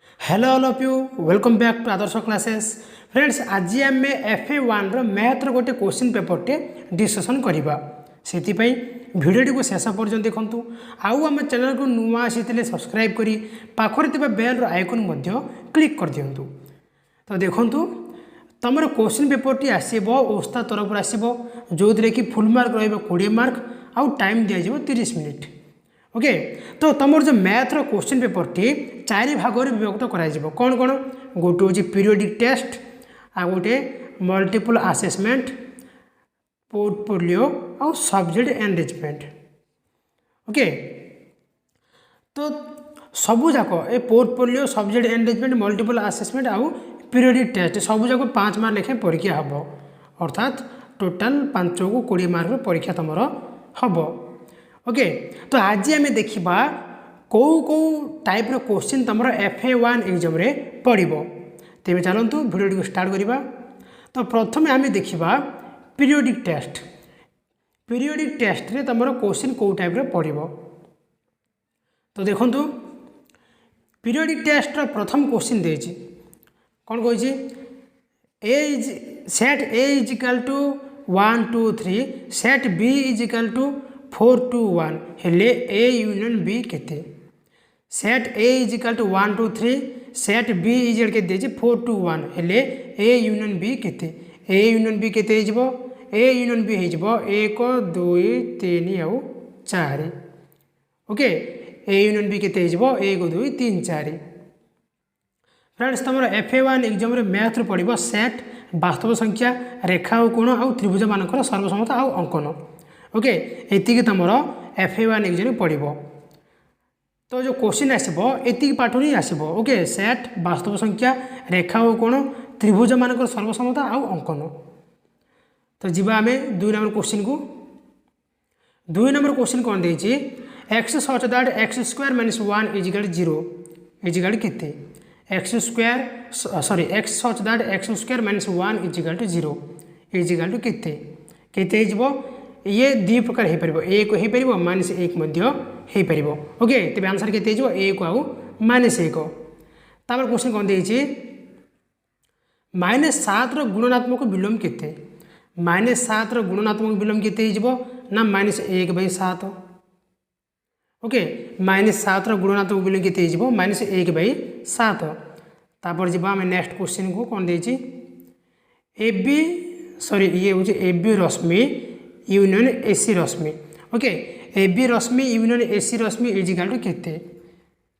Hello all of you welcome back to Adarsh classes friends. आज आम FA1 मैथ्र गोटे question paper टे डिस्कसन करवा से भिडियो को शेष पर्यटन देखूँ। आउ आम चैनल को नुआ आसी सब्सक्राइब करी पाखरे बेल आइकन क्लिक कर दिंतु। तो देखूँ तुम क्वेश्चन पेपर टी आसब ओस्ता तरफ आसो जो कि फुल मार्क रही 20 मार्क आउ टाइम दिज्व 30 मिनिट। ओके तो तुम जो मैथ्र क्वेश्चन पेपर टी 4 भाग में विभक्त कर कौन कौन गोटे हूँ पीरियोडिक टेस्ट आ गोटे मल्टीपल असेसमेंट पोर्टफोलियो और सब्जेक्ट एंगेजमेंट। ओके तो सबू जाक ए portfolio subject engagement multiple assessment आउ पीरियोडिक टेस्ट सबू जाक 5 मार्क लेखे परीक्षा हम अर्थात टोटाल 5 को 20 मार्क परीक्षा तुम हम। ओके तो आज आम देखा कौ कौ टाइप क्वेश्चन तुम FA1 एग्जाम रे पड़ो। तेज चलतु भिडियो को स्टार्ट करवा। तो प्रथम आम देखा पीरियोडिक टेस्ट। पीरियोडिक टेस्ट रे तुम क्वेश्चन कौ टाइप पड़ो। तो देखु पीरियोडिक टेस्ट प्रथम क्वेश्चन दे कौन कही set A is equal to 1 2 3 set B is equal to 4 2 1 हेले A यूनियन B केते। Set A is equal to 1 2 3 set B is के देछि 4 2 1 हेले A यूनियन B केते। A यूनियन B केते हिजबो A यूनियन B हिजबो 1 2 3 और 4। ओके A यूनियन B केते हिजबो 1 2 3 4। फ्रेंड्स तुम FA1 एग्जाम रे मैथ पड़ो सेट वास्तव संख्या रेखा और कोण और त्रिभुज मानकर सर्वसम्मता और अंकन। ओके ये तुम FA1 एग्जाम पड़ो। तो जो क्वेश्चन आसब ये पाठ ही आसब। ओके सेट वास्तव संख्या रेखा और कोण त्रिभुज मानकर सर्वसम्मता और अंकन। तो जी आम 2 नंबर क्वेश्चन को 2 नंबर क्वेश्चन कौन दे x such that x square minus 1 is equal 0 is equal केते x square sorry x such that x square minus 1 is equal to 0 is equal to केते केते ये 2 प्रकार हो पार 1 हो पार माइनस 1 हो पार। ओके तेज आंसर के 1 आउ माइनस 1। तापर क्वेश्चन कौन दे -7 गुणनात्मक विलोम केते -7 गुणनात्मक विलोम केते ना -1/7। ओके -7 गुणनात्मक विलोम केते -1/7। तापर जी आम नेक्स्ट क्वेश्चन को कौन दे AB सॉरी ये हूँ AB रश्मि यूनियन AC रश्मि। ओके AB रश्मि यूनियन AC रश्मि इजिकल टू केते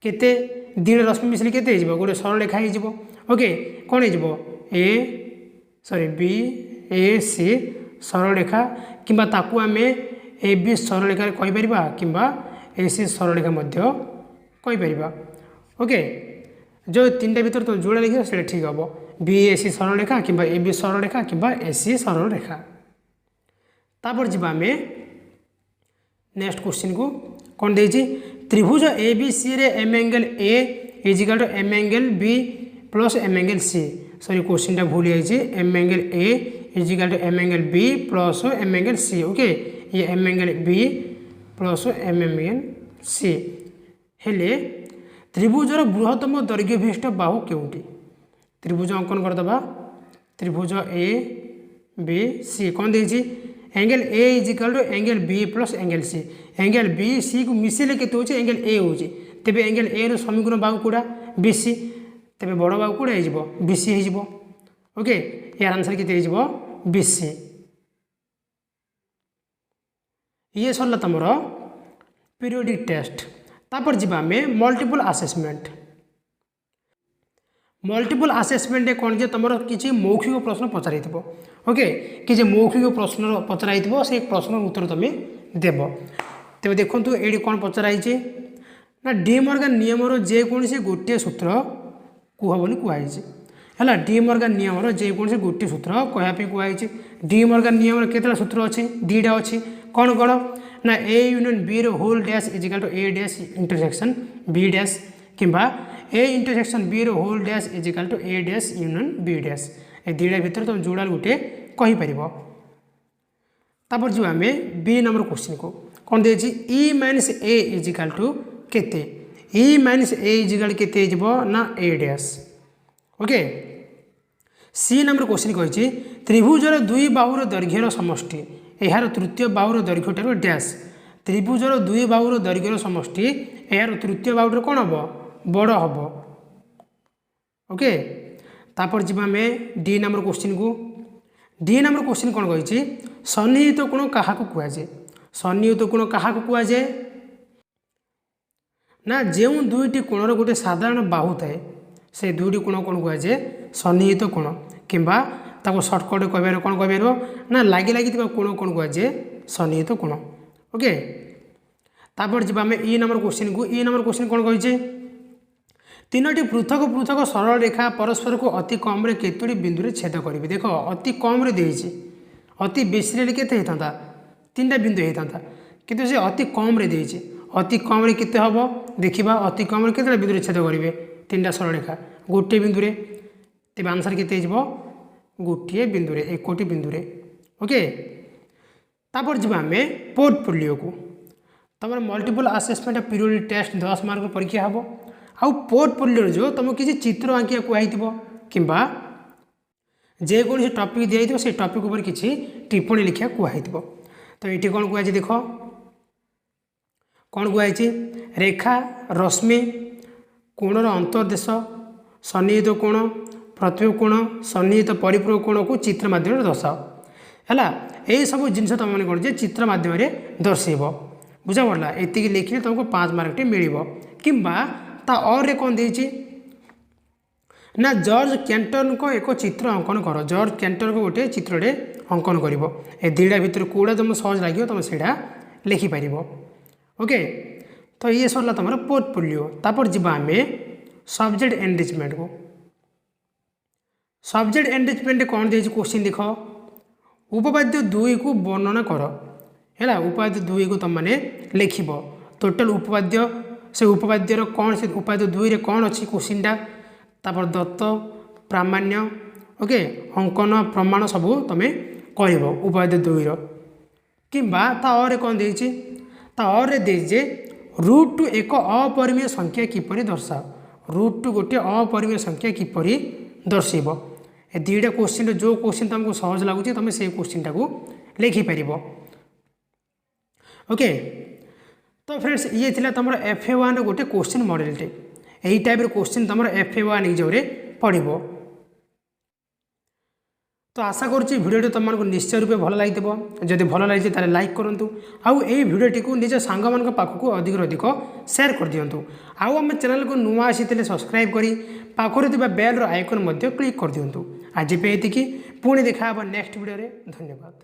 केते 2 रश्मि मिसले केते गोटे सरल रेखा हो। ओके कौन हो A sorry B A C सरल रेखा किंबा ताकू आम AB सरल रेखा कहीपर कि AC सरल रेखा कहीपर। ओके जो 3टा भर तुम जोड़ा लिख से ठीक हम BAC सरल रेखा कि AB सरल रेखा कि AC सरल रेखा। तापर जी आम नेक्स्ट क्वेश्चन को कौन दे त्रिभुज ABC रे M angle A is equal to M angle B plus M angle C। Sorry question टा भूल जाइए M angle A is equal to M angle B plus M angle C। Okay ये M angle B plus M angle C हेले त्रिभुजर बृहत्तम दैर्घ्य विशिष्ट बाहु केउटी। त्रिभुज अंकन करदे त्रिभुज A B C कौन दे angle A is equal to angle B plus angle C। Angle B C को मिसेले के एंगल A हो तेज एंगल A समीकरण बाहु कूड़ा BC तेज बड़ बाहु कूड़ा हो BC हो। ओके यार आंसर के BC। ये सरला तुम पीरियोडिक टेस्ट। तापर जी आम मल्टीपल असेसमेंट। मल्टीपल असेसमेंट कौन जे तुम किसी मौखिक प्रश्न पचार। ओके कि मौखिक प्रश्न पचर से प्रश्न उत्तर तुम देव। तेज देखो ये कौन पचराई ना डी मॉर्गन नियमर जेकोसी गोटे सूत्र कहबनी कहुई है। डी मॉर्गन नियमर जेकोसी गोटे सूत्र कहवाई कहुई। डी मॉर्गन नियम केतटा सूत्र अच्छे 2टा अच्छी कौन कौन ना A यूनियन B रो whole dash is equal to A dash intersection B dash किंबा A इंटरसेक्शन B रो whole dash is equal to A dash union B dash ए 2टा भितर तुम जोड़ा गोटे कहीपर। तापर जो आम B नंबर क्वेश्चन को कौन दे E minus A is equal to केते ए माइनस ए इजिकाल केते ना A dash. Okay C number question कही त्रिभुजर दुई बाहुर दैर्घ्यर समष्टि यार तृतीय बाहुर दैर्घ्य डैश। त्रिभुजर दुई बाहुर दैर्घ्यर समष्टि यार तृतीय बाहुर कौन हम बड़ हम। ओके तापर जी आम डी नंबर क्वेश्चन को। डी नंबर क्वेश्चन कौन कही सन्निहित कोण क्या कहुए। सन्निहित कोण क्या कहुए ना जो दुईटी कोणर गोटे साधारण बाहु थाए से दुईटी कोण कौन कहुए सन्निहित कोण किंबा ताको सर्टकट कह कौन कह ना लगी लगी कोण कौन कहुए सन्निहित कोण। ओके तापर जी आम ई नंबर क्वेश्चन को। ई नंबर क्वेश्चन कौन कही तीनोटी पृथक पृथक सरल रेखा परस्पर को अति कम केतोटी बिंदु छेद करेंगे। देख अति कम देती अति बेसी के तीन टा बिंदु होता किंतु से अति कम देती अति कम केते हम देखा अति कम के बिंदु छेद करेंगे तीन टा सरल रेखा गोटे बिंदु तेज आंसर के गोटे बिंदु एकोटी बिंदु। ओके तापर जी आम पोर्टफोलियो को। तुम multiple assessment period test 10 mark परीक्षा हम आउ पोर्टफोलियो जो तुमको किसी चित्र आंकिया कहु कि जेकोसी टॉपिक दिखाई से टॉपिक ऊपर किसी टिप्पणी लिखा कहु। तो ये कौन कहुए देख कौन कहुए रेखा रश्मि कोणर अंतर्देश सन्निहित कोण प्रतिबिंब कोण सन्निहित परिपूरक कोण को चित्र माध्यम दर्शाओ है। यही सब जिन तुम मैंने कौन चित्र माध्यम दर्शेब बुझा पड़ा। ये लिखिले तुमको 5 मार्क मिल कि और कौन देती ना जॉर्ज कैंटन को एक चित्र अंकन कर। जॉर्ज कैंटन को गोटे चित्रटे अंकन कर दुईटा भितर कौड़ा तुम सहज लगे तुम से लिखिपार। ओके तो ये सरला तुम पोर्टफोलियो। तापर जी आम सब्जेक्ट एनरिचमेंट को। सब्जेक्ट एनरिचमेंट कौन दे क्वेश्चन देख उपपाद्य 2 को वर्णना कर है। उपपाद्य 2 को तुम मैंने लिख टोटाल उपपाद्य से उपपाद्यर कौन से उपाद्य 2 रे कौन अच्छी क्वेश्चनटा तापर दत्त प्रामाण्य ओके अंकन प्रमाण सब तुम कह उपाद्य 2 कि कौन देती दे रूट टू एक अपरिमेय संख्या किपरि दर्शाओ। रूट टू गोटे अपरिमेय संख्या किपरि दर्शेब। ए दुईटा क्वेश्चन जो क्वेश्चन तुमको सहज लगुच तुम से क्वेश्चनटा को लिखिपार। ओके तो फ्रेंड्स ये थिला तुम FA1 गोटे क्वेश्चन मॉडलटे यही टाइप क्वेश्चन तुम FA1 एग्जाम पढ़ो। तो आशा करुँच भिडियो तुमको निश्चय रूपे भल लगी जदि भल लगी तो लाइक करूँ आउ यही भिडियोटी को निज सांग मान पाखक अधिक अधिक सेयार कर दिंतु। आउ आम चैनल को नुआ आसी सब्सक्राइब करी पाखरे बेल आइकन क्लिक कर दिंतु। आज पे ये पुणी देखा नेक्स्ट वीडियो। धन्यवाद।